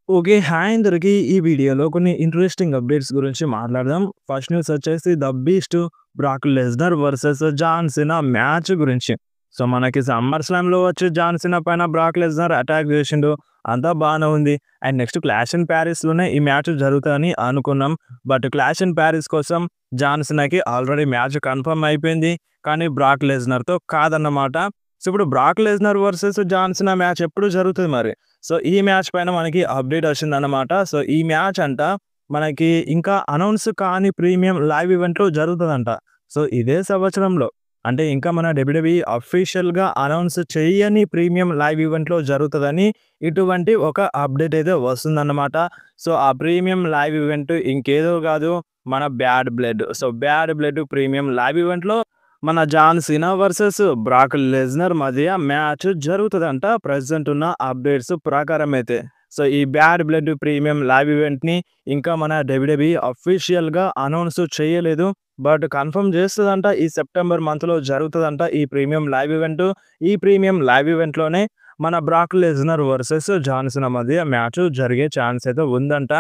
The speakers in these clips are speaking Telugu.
ఓకే. హాయ్ అందరికి. ఈ వీడియోలో కొన్ని ఇంట్రెస్టింగ్ అప్డేట్స్ గురించి మాట్లాడదాం. ఫస్ట్ న్యూస్ వచ్చేసి 'the beast' Brock Lesnar versus John Cena match గురించి. సో, మనకి సమ్మర్ స్లామ్‌లో వచ్చి జాన్ సీనా పైన బ్రాక్ లెస్నర్ అటాక్ చేసిండు. అంతా బానే ఉంది. అండ్ నెక్స్ట్ క్లాష్ ఇన్ పారిస్‌లోనే ఈ మ్యాచ్ జరుగుతదని అనుకున్నాం. బట్ క్లాష్ ఇన్ పారిస్ కోసం జాన్ సీనాకి ఆల్రెడీ మ్యాచ్ కన్ఫర్మ్ అయిపోయింది. కానీ బ్రాక్ లెస్నర్‌తో కాదన్నమాట. సో, ఇప్పుడు Brock Lesnar versus John Cena match ఎప్పుడు జరుగుతది మరి? సో, ఈ మ్యాచ్ పైన మనకి అప్డేట్ వచ్చిందన్నమాట. సో, ఈ మ్యాచ్ అంట మనకి ఇంకా అనౌన్స్ కాని ప్రీమియం లైవ్ ఈవెంట్‌లో జరుగుతదంట. సో, ఇదే సంవత్సరంలో అంటే ఇంకా మన డబ్ల్యూడబ్ల్యూఈ అఫీషియల్‌గా అనౌన్స్ చెయ్యని ప్రీమియం లైవ్ ఈవెంట్‌లో జరుగుతదని ఇటువంటి ఒక అప్డేట్ అయితే వస్తుందన్నమాట. సో, ఆ ప్రీమియం లైవ్ ఈవెంట్ ఇంకేదో కాదు మన bad blood. So, bad blood premium live ఈవెంట్‌లో మన John Cena versus Brock Lesnar మధ్య మ్యాచ్ జరుగుతదంట ప్రెజెంట్ ఉన్న అప్డేట్స్ ప్రకారం అయితే. సో, ఈ బ్యాడ్ బ్లడ్ ప్రీమియం లైవ్ ఈవెంట్‌ని ఇంకా మన డబ్ల్యూడబ్ల్యూఈ అఫీషియల్‌గా అనౌన్స్ చేయలేదు. బట్ కన్ఫర్మ్ చేస్తదంట. ఈ సెప్టెంబర్ మంత్‌లో జరుగుతదంట ఈ ప్రీమియం లైవ్ ఈవెంట్. ఈ ప్రీమియం లైవ్ ఈవెంట్‌లోనే మన Brock Lesnar versus John Cena మధ్య మ్యాచ్ జరిగే ఛాన్స్ అయితే ఉందంట.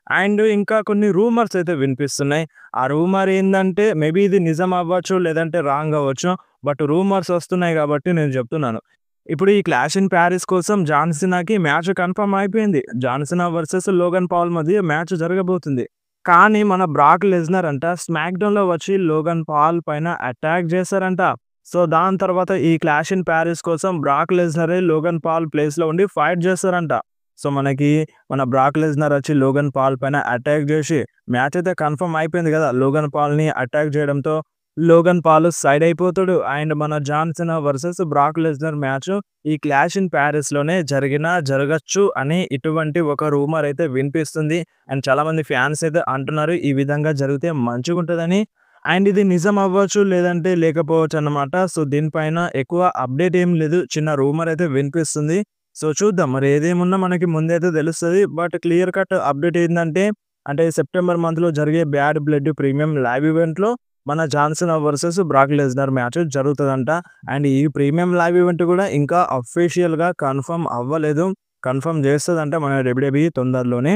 అండ్ ఇంకా కొన్ని రూమర్స్ అయితే వినిపిస్తున్నాయి. ఆ రూమర్ ఏందంటే మేబీ ఇది నిజం అవ్వచ్చు, లేదంటే రాంగ్ అవ్వచ్చు. బట్ రూమర్స్ వస్తున్నాయి కాబట్టి నేను చెప్తున్నాను. ఇప్పుడు ఈ క్లాష్ ఇన్ పారిస్ కోసం జాన్ సీనాకి మ్యాచ్ కన్ఫర్మ్ అయిపోయింది. John Cena versus Logan Paul మధ్య మ్యాచ్ జరగబోతుంది. కానీ మన బ్రాక్ లెస్నర్ అంట స్మాక్ డౌన్‌లో వచ్చి లోగన్ పాల్ పైన అటాక్ చేశారంట. సో, దాని తర్వాత ఈ క్లాష్ ఇన్ పారిస్ కోసం బ్రాక్ లెస్నరే లోగన్ పాల్ ప్లేస్‌లో ఉండి ఫైట్ చేస్తారంట. సో, మనకి మన బ్రాక్ లెస్నర్ వచ్చి లోగన్ పాల్ పైన అటాక్ చేసి మ్యాచ్ అయితే కన్ఫర్మ్ అయిపోయింది కదా! లోగన్ పాల్‌ని అటాక్ చేయడంతో లోగన్ పాల్ సైడ్ అయిపోతాడు. అండ్ మన John Cena versus Brock Lesnar match ఈ క్లాష్ ఇన్ పారిస్‌లోనే జరగచ్చు అని ఇటువంటి ఒక రూమర్ అయితే వినిపిస్తుంది. అండ్ చాలామంది ఫ్యాన్స్ అయితే అంటున్నారు ఈ విధంగా జరిగితే మంచిగుంటదని. అండ్ ఇది నిజం అవ్వచ్చు, లేదంటే లేకపోవచ్చు అన్నమాట. సో, దీనిపైన ఎక్కువ అప్డేట్ ఏం లేదు. చిన్న రూమర్ అయితే వినిపిస్తుంది. సో, చూద్దాం మరి ఏదేమున్నా మనకి ముందైతే తెలుస్తది. బట్ క్లియర్ కట్ అప్డేట్ ఏందంటే, అంటే సెప్టెంబర్ మంత్‌లో జరిగే బ్యాడ్ బ్లడ్ ప్రీమియం లైవ్ ఈవెంట్‌లో మన John Cena versus Brock Lesnar match జరుగుతదంట. అండ్ ఈ ప్రీమియం లైవ్ ఈవెంట్ కూడా ఇంకా అఫీషియల్‌గా కన్ఫర్మ్ అవ్వలేదు. కన్ఫర్మ్ చేస్తదంట మన డబ్ల్యూడబ్ల్యూఈ తొందరలోనే.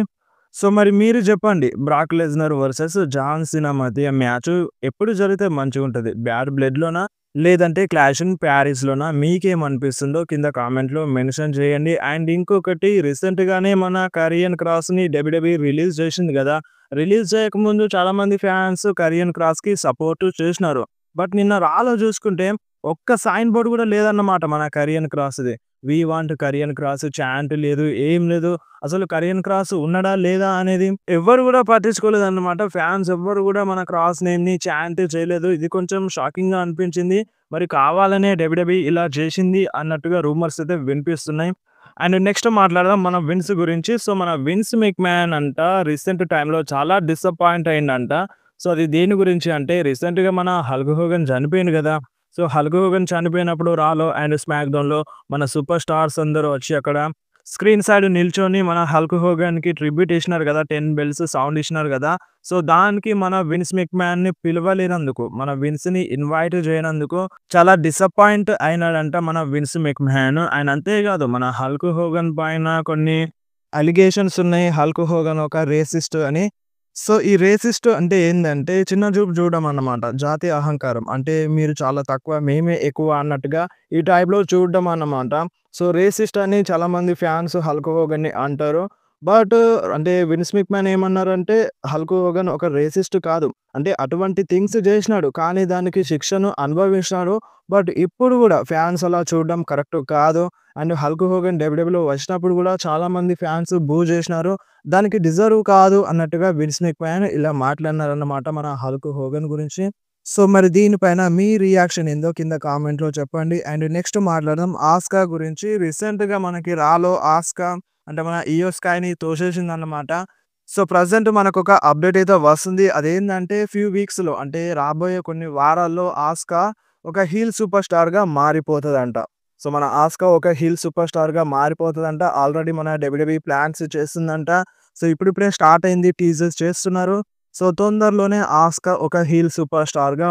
సో, మరి మీరు చెప్పండి. Brock Lesnar versus John Cena మధ్య మ్యాచ్ ఎప్పుడు జరిగితే మంచిగుంటది? బ్యాడ్ బ్లడ్‌లోనా? లేదంటే క్లాష్ ఇన్ పారిస్‌లోనా? మీకేమనిపిస్తుందో కింద కామెంట్‌లో మెన్షన్ చేయండి. అండ్ ఇంకొకటి రీసెంట్‌గానే మన కరియన్ క్రాస్‌ని డబ్ల్యూడబ్ల్యూఈ రిలీజ్ చేసింది గదా! రిలీజ్ చేయకముందు చాలామంది ఫ్యాన్స్ కరియన్ క్రాస్‌కి సపోర్ట్ చేసినారు. బట్ నిన్న రాలో చూసుకుంటే ఒక్క సైన్ బోర్డ్ కూడా లేదన్నమాట మన కరియన్ క్రాస్‌ది. We want Karrion Kross chant లేదు, ఏం లేదు. అసలు కరియన్ క్రాస్ ఉన్నాడా? లేదా? అనేది ఎవ్వరు గూడా పట్టించుకోలేదన్నమాట. ఫ్యాన్స్ ఎవ్వరు గూడా మన క్రాస్ నేమ్‌ని చాంట్ చేయలేదు. ఇది కొంచెం షాకింగ్‌గా అనిపించింది. మరి కావాలనే డబ్ల్యూడబ్ల్యూఈ ఇలా చేసింది అన్నట్టుగా రూమర్స్ అయితే వినిపిస్తున్నాయి. అండ్ నెక్స్ట్ మాట్లాడదాం మన విన్స్ గురించి. సో, మన విన్స్ మెక్‌మ్యాన్ అంట రీసెంట్ టైమ్‌లో చాలా డిసప్పాయింట్ అయిండంట. సో, అది దేని గురించి అంటే రీసెంట్‌గా మన హల్క్ హోగన్ చనిపోయిండు గదా! సో, హల్క్ హోగన్ చనిపోయినప్పుడు రాలో అండ్ స్మాక్ డౌన్‌లో మన సూపర్ స్టార్స్ అందరూ వచ్చి అక్కడ స్క్రీన్ సైడ్ నిల్చొని మన హల్క్ హోగన్‌కి ట్రిబ్యూట్ ఇచ్చినారు గదా! 10 బెల్స్ సౌండ్ ఇచ్చినారు గదా! సో, దానికి మన విన్స్ మెక్‌మ్యాన్‌ని పిలవలేనందుకు, మన విన్స్‌ని ఇన్వైట్ చేయనందుకు చాలా డిసప్పాయింట్ అయినాడంట మన విన్స్ మెక్‌మ్యాన్. అండ్ అంతే గాదు మన హల్క్ హోగన్ పైన కొన్ని అలిగేషన్స్ ఉన్నాయి. హల్క్ హోగన్ ఒక రేసిస్ట్ అని. సో, ఈ రేసిస్ట్ అంటే ఏందంటే చిన్న చూపు చూడడం అన్నమాట. జాతి అహంకారం. అంటే మీరు చాలా తక్కువ, మేమే ఎక్కువ అన్నట్టుగా ఈ టైప్‌లో చూడడం అన్నమాట. సో, రేసిస్ట్ అని చాలామంది ఫ్యాన్స్ హల్క్ హోగన్‌ని అంటారు. బట్ అంటే విన్స్ మెక్‌మ్యాన్ ఏమన్నారంటే హల్క్ హోగన్ ఒక రేసిస్ట్ కాదు. అంటే అటువంటి థింగ్స్ జేసినాడు. కానీ దానికి శిక్షను అనుభవించినాడు. బట్ ఇప్పుడు గూడా ఫ్యాన్స్ అలా చూడడం కరెక్ట్ కాదు. అండ్ హల్క్ హోగన్ డబ్ల్యూడబ్ల్యూలో వచ్చినప్పుడు గూడా చాలామంది ఫ్యాన్స్ బూ జేసినారు. దానికి డిజర్వ్ కాదు అన్నట్టుగా విన్స్ మెక్‌మ్యాన్ ఇలా మాట్లాడినారన్నమాట మన హల్క్ హోగన్ గురించి. సో, మరి దీనిపైన మీ రియాక్షన్ ఏందో కింద కామెంట్‌లో చెప్పండి. అండ్ నెక్స్ట్ మాట్లాడదాం ఆస్కా గురించి. రీసెంట్‌గా మనకి రాలో ఆస్కా అంటే మన ఇయో స్కైని తోసేసిందన్నమాట. సో, ప్రెజెంట్ మనకొక అప్డేట్ అయితే వస్తుంది. అదేందంటే ఫ్యూ వీక్స్‌లో అంటే రాబోయే కొన్ని వారాల్లో ఆస్కా ఒక హీల్ సూపర్ స్టార్‌గా మారిపోతదంట. సో, మన ఆస్కా ఒక హీల్ సూపర్ స్టార్‌గా మారిపోతదంట. ఆల్రెడీ మన డబ్ల్యూడబ్ల్యూఈ ప్లాన్స్ చేస్తుందంట. సో, ఇప్పుడిప్పుడే స్టార్ట్ అయింది. టీజర్స్ చేస్తున్నారు. సో, తొందరలోనే ఆస్కా ఒక హీల్ సూపర్ స్టార్‌గా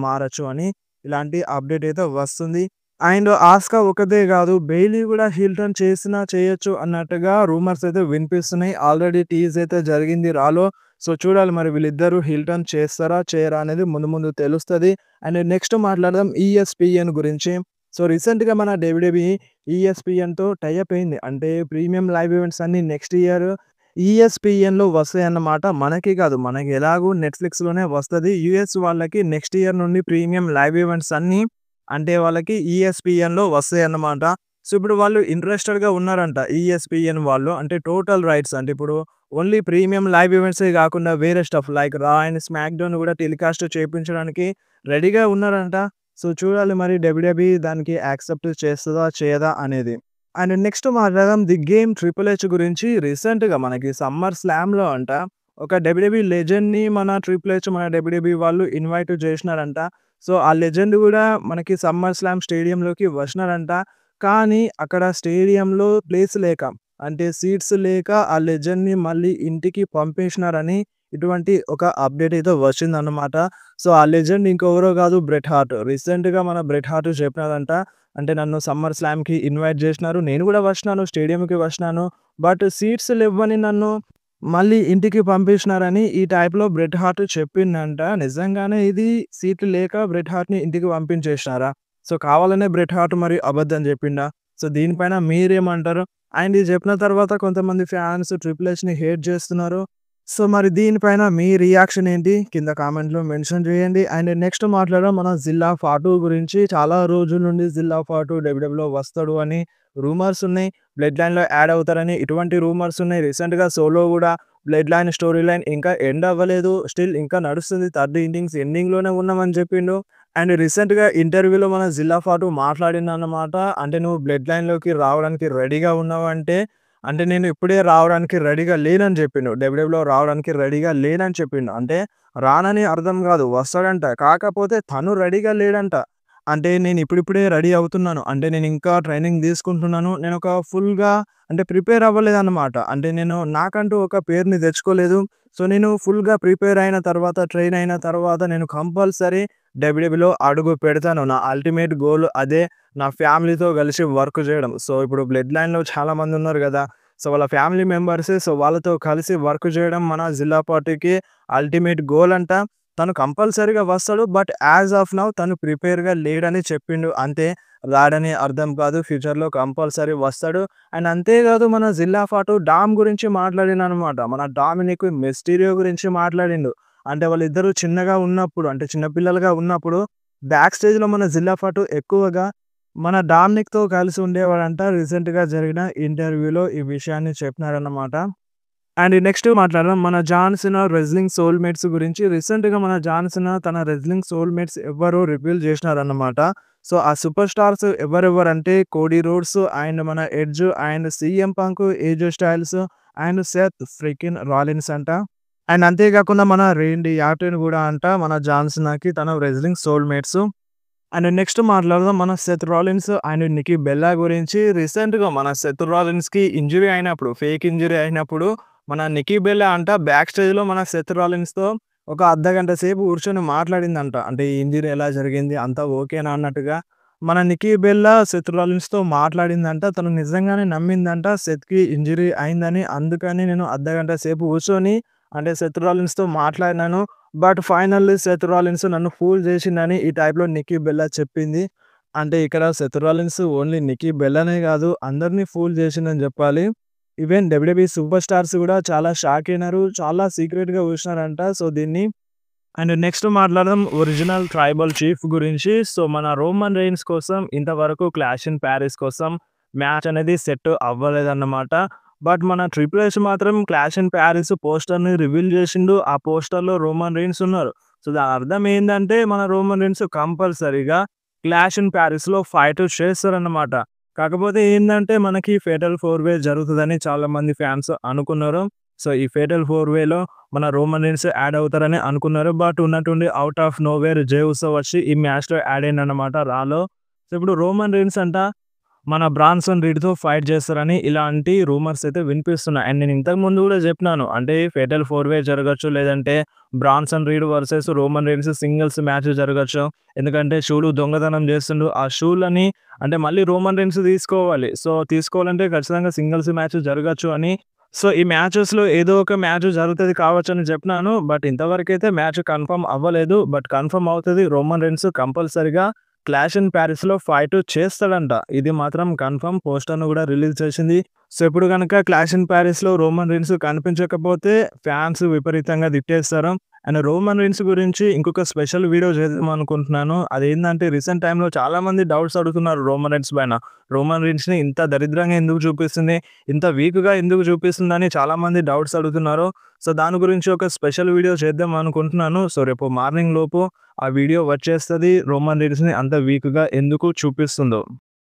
మారొచ్చు అని ఇలాంటి అప్డేట్ అయితే వస్తుంది. అండ్ ఆస్కా ఒకదే గాదు. బెయిలీ గూడా హీల్ టర్న్ చేసినా చేయొచ్చు అన్నట్టుగా రూమర్స్ అయితే వినిపిస్తున్నాయి. ఆల్రెడీ టీజ్ అయితే జరిగింది రాలో. సో, చూడాలి మరి వీళ్ళిద్దరూ హీల్ టర్న్ చేస్తారా? చేయరా? అనేది ముందు ముందు తెలుస్తది. అండ్ నెక్స్ట్ మాట్లాడదాం ఈఎస్‌పీఎన్ గురించి. సో, రీసెంట్‌గా మన డబ్ల్యూడబ్ల్యూఈ ఈఎస్‌పీఎన్‌తో టై అప్ అయింది. అంటే ప్రీమియం లైవ్ ఈవెంట్స్ అన్నీ నెక్స్ట్ ఇయర్ ఈఎస్‌పీఎన్‌లో వస్తాయన్నమాట. మనకి కాదు. మనకి ఎలాగో నెట్‌ఫ్లిక్స్‌లోనే వస్తది. యూఎస్ వాళ్ళకి నెక్స్ట్ ఇయర్ నుండి ప్రీమియం లైవ్ ఈవెంట్స్ అన్నీ అంటే వాళ్ళకి ఈఎస్‌పీఎన్‌లో వస్తాయన్నమాట. సో, ఇప్పుడు వాళ్ళు ఇంట్రెస్టెడ్‌గా ఉన్నారంట ఈఎస్‌పీఎన్ వాళ్ళు. అంటే టోటల్ రైట్స్ అంటే ఇప్పుడు ఓన్లీ ప్రీమియం లైవ్ ఈవెంట్సే గాకుండా వేరే స్టఫ్ లైక్ రా అండ్ స్మాక్ డౌన్ గూడా టెలికాస్ట్ చేపించడానికి రెడీగా ఉన్నారంట. సో, చూడాలి మరి డబ్ల్యూడబ్ల్యూఈ దానికి యాక్సెప్ట్ చేస్తదా? చేయదా? అనేది. అండ్ నెక్స్ట్ మాట్లాడదాం 'ది గేమ్' 'ట్రిపుల్ హెచ్' గురించి. రీసెంట్‌గా మనకి సమ్మర్ స్లామ్‌లో అంట ఒక డబ్ల్యూడబ్ల్యూఈ లెజెండ్‌ని మన 'ట్రిపుల్ హెచ్' మన డబ్ల్యూడబ్ల్యూఈ వాళ్ళు ఇన్వైట్ చేసినారంట. సో, ఆ లెజెండ్ గూడా మనకి సమ్మర్ స్లామ్ స్టేడియంలోకి వచ్చినారంట. కానీ అక్కడ స్టేడియంలో ప్లేస్ లేక అంటే సీట్స్ లేక ఆ లెజెండ్‌ని మళ్ళీ ఇంటికి పంపేసినారని ఇటువంటి ఒక అప్డేట్ అయితే వచ్చిందన్నమాట. సో, ఆ లెజెండ్ ఇంకెవరో గాదు 'బ్రెట్ హార్ట్'. రీసెంట్‌గా మన 'బ్రెట్ హార్ట్' చెప్పినాడంట. అంటే నన్ను సమ్మర్ స్లామ్‌కి ఇన్వైట్ జేసినారు. నేను గూడా వచ్చినాను. స్టేడియంకి వచ్చినాను. బట్ సీట్స్ లెవ్వని నన్ను మళ్ళీ ఇంటికి పంపించినారని ఈ టైప్‌లో 'బ్రెట్ హార్ట్' చెప్పిండంట. నిజంగానే ఇది సీట్లు లేక 'బ్రెట్ హార్ట్‌ని' ఇంటికి పంపించేసినారా? సో, కావాలనే 'బ్రెట్ హార్ట్' మరి అబద్ధం జెప్పిండా? సో, దీనిపైన మీరేమంటారు? అండ్ ఇది చెప్పిన తర్వాత కొంతమంది ఫ్యాన్స్ 'ట్రిపుల్ హెచ్‌ని' హేట్ జేస్తున్నారు. సో, మరి దీనిపైన మీ రియాక్షన్ ఏంటి? కింద కామెంట్‌లో మెన్షన్ చేయండి. అండ్ నెక్స్ట్ మాట్లాడడం మన 'జిల్లా ఫాటు' గురించి. చాలా రోజుల నుండి 'జిల్లా ఫాటు' డబ్ల్యూడబ్ల్యూలో వస్తాడు అని రూమర్స్ ఉన్నాయి. బ్లడ్ లైన్‌లో యాడ్ అవుతారని ఇటువంటి రూమర్స్ ఉన్నాయి. రీసెంట్‌గా సోలో గూడా బ్లడ్ లైన్ స్టోరీ లైన్ ఇంకా ఎండ్ అవ్వలేదు. స్టిల్ ఇంకా నడుస్తుంది. థర్డ్ ఇన్నింగ్స్ ఎండింగ్‌లోనే ఉన్నామని చెప్పిండు. అండ్ రీసెంట్‌గా ఇంటర్వ్యూలో మన 'జిల్లా ఫాటు' మాట్లాడిందన్నమాట. అంటే "నువ్వు బ్లడ్ లైన్‌లోకి రావడానికి రెడీగా ఉన్నావంటే" అంటే నేను ఇప్పుడే రావడానికి రెడీగా లేనని చెప్పిండు. డబ్ల్యూడబ్ల్యూలో రావడానికి రెడీగా లేనని చెప్పిండు. అంటే రానని అర్థం గాదు. వస్తాడంట. కాకపోతే తను రెడీగా లేడంట. అంటే నేను ఇప్పుడిప్పుడే రెడీ అవుతున్నాను. అంటే నేను ఇంకా ట్రైనింగ్ తీసుకుంటున్నాను. నేను ఒక ఫుల్‌గా అంటే ప్రిపేర్ అవ్వలేదన్నమాట. అంటే నేను నాకంటూ ఒక పేరుని తెచ్చుకోలేదు. సో, నేను ఫుల్‌గా ప్రిపేర్ అయిన తర్వాత, ట్రైన్ అయిన తర్వాత నేను కంపల్సరీ డబ్ల్యూడబ్ల్యూలో అడుగు పెడతాను. నా అల్టిమేట్ గోల్ అదే. నా ఫ్యామిలీతో కలిసి వర్క్ చేయడం. సో, ఇప్పుడు బ్లడ్ లైన్‌లో చాలామంది ఉన్నారు గదా! సో, వాళ్ళ ఫ్యామిలీ మెంబర్సే. సో, వాళ్ళతో కలిసి వర్క్ చేయడం మన జిల్లా పార్టీకి అల్టిమేట్ గోల్ అంట. తను కంపల్సరీగా వస్తాడు. బట్ యాస్ ఆఫ్ నౌ తను ప్రిపేర్‌గా లేడని చెప్పిండు. అంతే. రాడని అర్థం కాదు. ఫ్యూచర్‌లో కంపల్సరీ వస్తాడు. అండ్ అంతేకాదు మన జిల్లా పాటు డామ్ గురించి మాట్లాడిండనమాట. మన డామినిక్ మిస్టీరియో గురించి మాట్లాడిండు. అంటే వాళ్ళిద్దరూ చిన్నగా ఉన్నప్పుడు అంటే చిన్న పిల్లలుగా ఉన్నప్పుడు బ్యాక్ స్టేజ్‌లో మన జిల్లా పాటు ఎక్కువగా మన డామినిక్‌తో కలిసి ఉండేవాడంట. రీసెంట్‌గా జరిగిన ఇంటర్వ్యూలో ఈ విషయాన్ని చెప్పినారన్నమాట. అండ్ నెక్స్ట్ మాట్లాడదాం మన 'జాన్ సీనా' రెజ్లింగ్ సోల్‌మేట్స్ గురించి. రీసెంట్‌గా మన 'జాన్ సీనా' తన రెజ్లింగ్ సోల్‌మేట్స్ ఎవ్వరో రివీల్ చేసినారన్నమాట. సో, ఆ సూపర్ స్టార్స్ ఎవరెవరంటే 'కోడీ రోడ్స్' అండ్ మన 'Edge' and 'CM Punk', 'AJ Styles' and 'Seth Freakin Rollins' అంట. అండ్ అంతే కాకుండా మన 'రేండీ ఆర్టన్' గూడా అంట మన 'జాన్ సీనా'కి తన రెజ్లింగ్ సోల్‌మేట్స్. అండ్ నెక్స్ట్ మాట్లాడదాం మన 'సెత్ రాలిన్స్' అండ్ 'నికీ బెల్లా' గురించి. రీసెంట్‌గా మన 'సెత్ రాలిన్స్‌కి' ఇంజ్యూరీ అయినప్పుడు, ఫేక్ ఇంజ్యూరీ అయినప్పుడు మన 'నికీ బెల్లా' అంట బ్యాక్ స్టేజ్‌లో మన 'సెత్ రాలిన్స్‌తో' ఒక అర్ధగంట సేపు కూర్చొని మాట్లాడిందంట. అంటే ఈ ఇంజ్యూరీ ఎలా జరిగింది? అంతా ఓకేనా అన్నట్టుగా. మన 'నికీ బెల్లా' 'సెత్ రాలిన్స్‌తో' మాట్లాడిందంట. తను నిజంగానే నమ్మిందంట 'సెత్‌కి ఇంజ్యూరీ అయిందని. అందుకని నేను అర్ధగంట సేపు కూర్చొని అంటే 'సెత్ రాలిన్స్‌తో' మాట్లాడినాను. బట్ ఫైనల్లీ 'సెత్ రాలిన్స్' నన్ను ఫూల్ చేసిండని ఈ టైప్‌లో 'నికీ బెల్లా' చెప్పింది. అంటే ఇక్కడ 'సెత్ రాలిన్స్' ఓన్లీ 'నికీ బెల్లా'నే కాదు అందరిని ఫూల్ చేసిండని చెప్పాలి. ఈవెన్ డబ్ల్యూడబ్ల్యూఈ సూపర్ స్టార్స్ కూడా చాలా షాక్ అయినారు. చాలా సీక్రెట్‌గా చూసినారంట. సో, దీన్ని అండ్ నెక్స్ట్ మాట్లాడదాం ఒరిజినల్ ట్రైబల్ చీఫ్ గురించి. సో, మన 'రోమన్ రెయిన్స్' కోసం ఇంతవరకు 'క్లాష్ ఇన్ పారిస్' కోసం మ్యాచ్ అనేది సెట్ అవ్వలేదన్నమాట. బట్ మన 'ట్రిపుల్ హెచ్' మాత్రం 'క్లాష్ ఇన్ పారిస్' పోస్టర్‌ని రివీల్ చేసిండు. ఆ పోస్టర్‌లో 'రోమన్ రెయిన్స్' ఉన్నారు. సో, దాని అర్థం ఏందంటే మన 'రోమన్ రెయిన్స్' కంపల్సరీగా 'క్లాష్ ఇన్ పారిస్‌లో' ఫైట్ చేస్తారన్నమాట. కాకపోతే ఏందంటే మనకి ఫేటల్ 4 వే జరుగుతదని చాలామంది ఫ్యాన్స్ అనుకున్నారు. సో, ఈ ఫేటల్ 4 వేలో మన 'రోమన్ రెయిన్స్' యాడ్ అవుతారని అనుకున్నారు. బట్ ఉన్నట్టుండి ఔట్ ఆఫ్ నోవేర్ 'జే ఉసో' వచ్చి ఈ మ్యాచ్‌లో యాడ్ అయిండన్నమాట రాలో. సో, ఇప్పుడు 'రోమన్ రెయిన్స్' అంట మన బ్రాన్సన్ రీడ్‌తో ఫైట్ చేస్తారని ఇలాంటి రూమర్స్ అయితే వినిపిస్తున్నాయి. అండ్ నేను ఇంతకు ముందు కూడా చెప్పినాను. అంటే ఫేటల్ 4 వే జరగొచ్చు. లేదంటే Bronson Reed versus Roman Reigns singles match జరగొచ్చు. ఎందుకంటే షూలు దొంగతనం చేస్తుండు. ఆ షూలని అంటే మళ్ళీ రోమన్ రీన్స్ తీసుకోవాలి. సో, తీసుకోవాలంటే ఖచ్చితంగా సింగిల్స్ మ్యాచ్ జరగొచ్చు అని. సో, ఈ మ్యాచెస్‌లో ఏదో ఒక మ్యాచ్ జరుగుతది కావచ్చని చెప్పినాను. బట్ ఇంతవరకైతే మ్యాచ్ కన్ఫర్మ్ అవ్వలేదు. బట్ కన్ఫర్మ్ అవుతది. రోమన్ రీన్స్ కంపల్సరీగా క్లాష్ ఇన్ పారిస్‌లో ఫైట్ చేస్తాడంట. ఇది మాత్రం కన్ఫర్మ్. పోస్టర్‌ను కూడా రిలీజ్ చేసింది. సో, ఇప్పుడు గనక క్లాష్ ఇన్ పారిస్‌లో రోమన్ రీన్స్ కనిపించకపోతే ఫ్యాన్స్ విపరీతంగా తిట్టేస్తారు. అండ్ రోమన్ రీన్స్ గురించి ఇంకొక స్పెషల్ వీడియో చేద్దాం అనుకుంటున్నాను. అదేందంటే రీసెంట్ టైమ్‌లో చాలామంది డౌట్స్ అడుగుతున్నారు రోమన్ రీన్స్ పైన. రోమన్ రీన్స్‌ని ఇంత దరిద్రంగా ఎందుకు చూపిస్తుంది? ఇంత వీక్‌గా ఎందుకు చూపిస్తుందని చాలామంది డౌట్స్ అడుగుతున్నారు. సో, దాని గురించి ఒక స్పెషల్ వీడియో చేద్దాం అనుకుంటున్నాను. సో, రేపు మార్నింగ్ లోపు ఆ వీడియో వచ్చేస్తది. రోమన్ రీన్స్‌ని అంత వీక్‌గా ఎందుకు చూపిస్తుందో.